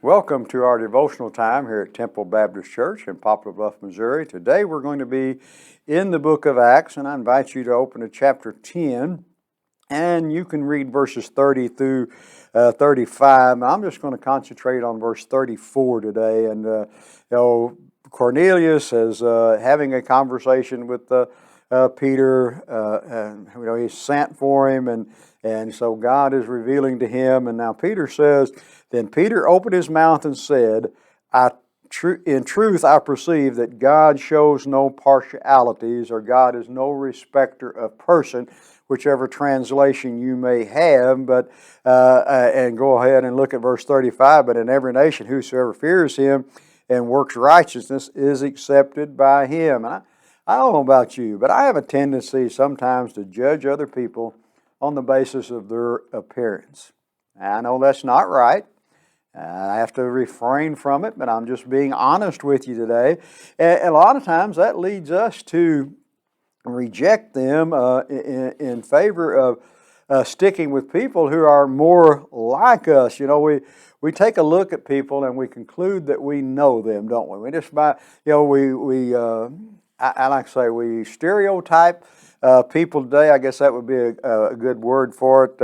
Welcome to our devotional time here at Temple Baptist Church in Poplar, Bluff, Missouri. Today we're going to be in the book of Acts, and I invite you to open to chapter 10, and you can read verses 30 through 35. I'm just going to concentrate on verse 34 today. And Cornelius is having a conversation with Peter. And he's sent for him, and so God is revealing to him. And now Peter says, "Then Peter opened his mouth and said, in truth I perceive that God shows no partialities, or God is no respecter of person," whichever translation you may have. But and go ahead and look at verse 35. "But in every nation whosoever fears him and works righteousness is accepted by him." And I don't know about you, but I have a tendency sometimes to judge other people on the basis of their appearance. I know that's not right. I have to refrain from it, but I'm just being honest with you today. And a lot of times that leads us to reject them in favor of sticking with people who are more like us. We take a look at people and we conclude that we know them, don't we? We just I like to say we stereotype people today. I guess that would be a good word for it.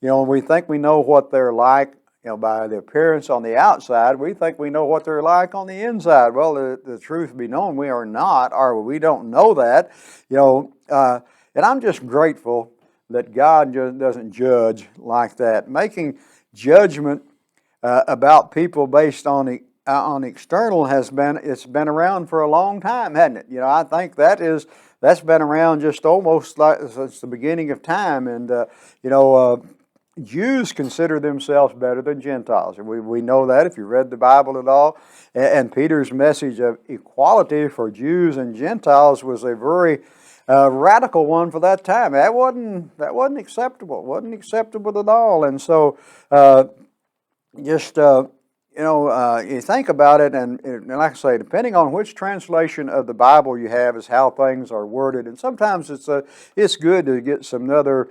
We think we know what they're like. By the appearance on the outside, we think we know what they're like on the inside. Well, the truth be known, we are not, or we don't know that. And I'm just grateful that God just doesn't judge like that. Making judgment about people based on external it's been around for a long time, hasn't it? I think that's been around just almost like since the beginning of time. And Jews consider themselves better than Gentiles. We know that if you read the Bible at all. And Peter's message of equality for Jews and Gentiles was a very radical one for that time. That wasn't acceptable. It wasn't acceptable at all. And so you think about it, and like I say, depending on which translation of the Bible you have is how things are worded. And sometimes it's good to get some other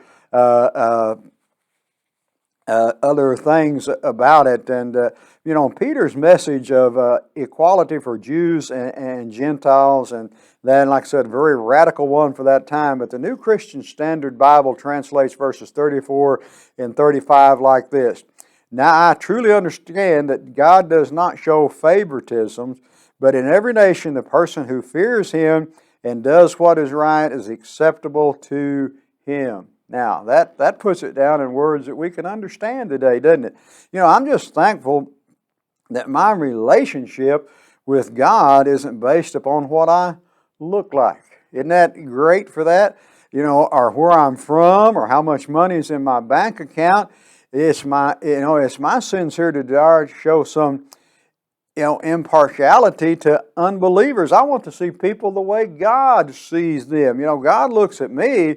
things about it. And Peter's message of equality for Jews and Gentiles, and then, like I said, a very radical one for that time. But the New Christian Standard Bible translates verses 34 and 35 like this: "Now I truly understand that God does not show favoritism, but in every nation the person who fears him and does what is right is acceptable to him." Now, that puts it down in words that we can understand today, doesn't it? I'm just thankful that my relationship with God isn't based upon what I look like. Isn't that great for that? Or where I'm from, or how much money is in my bank account. It's my sincere desire to show some impartiality to unbelievers. I want to see people the way God sees them. God looks at me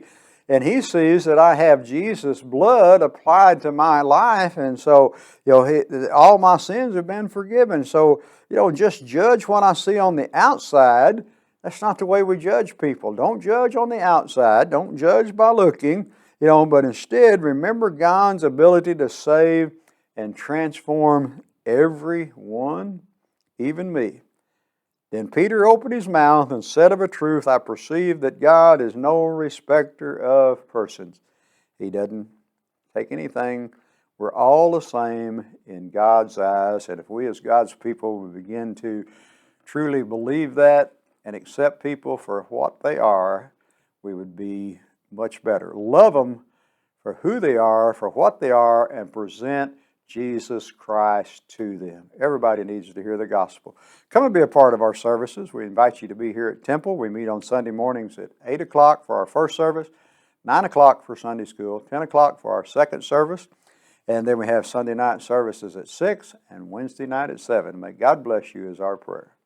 and He sees that I have Jesus' blood applied to my life, and so all my sins have been forgiven. So just judge what I see on the outside. That's not the way we judge people. Don't judge on the outside. Don't judge by looking. But instead remember God's ability to save and transform everyone, even me. "Then Peter opened his mouth and said, of a truth, I perceive that God is no respecter of persons." He doesn't take anything. We're all the same in God's eyes. And if we as God's people would begin to truly believe that and accept people for what they are, we would be much better. Love them for who they are, for what they are, and present Jesus Christ to them. Everybody needs to hear the gospel. Come and be a part of our services. We invite you to be here at Temple. We meet on Sunday mornings at 8 o'clock for our first service, 9 o'clock for Sunday school, 10 o'clock for our second service, and then we have Sunday night services at 6 and Wednesday night at 7. May God bless you is our prayer.